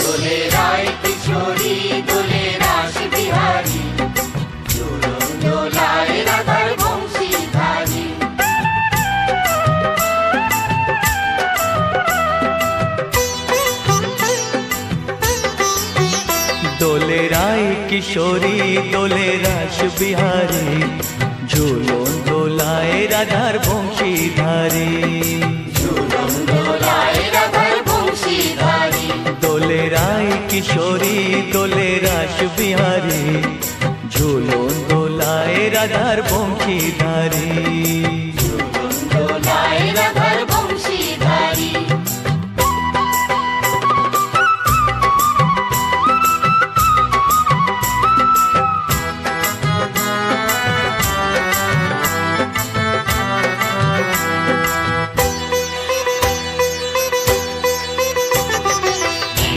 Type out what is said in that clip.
দোলে রায় কিশোরী দোলে রাস বিহারী, ঝুলন দোলায় রাধার বংশীধারী। দোলে রায় কিশোরী দোলে রাস বিহারী, ঝুলন দোলায় রাধার বংশীধারী। ঝুলন দোলায় রাধার বংশীধারী। দোলে রায় কিশোরী দোলে রাস বিহারী, ঝুলন দোলায় রাধার বংশীধারী।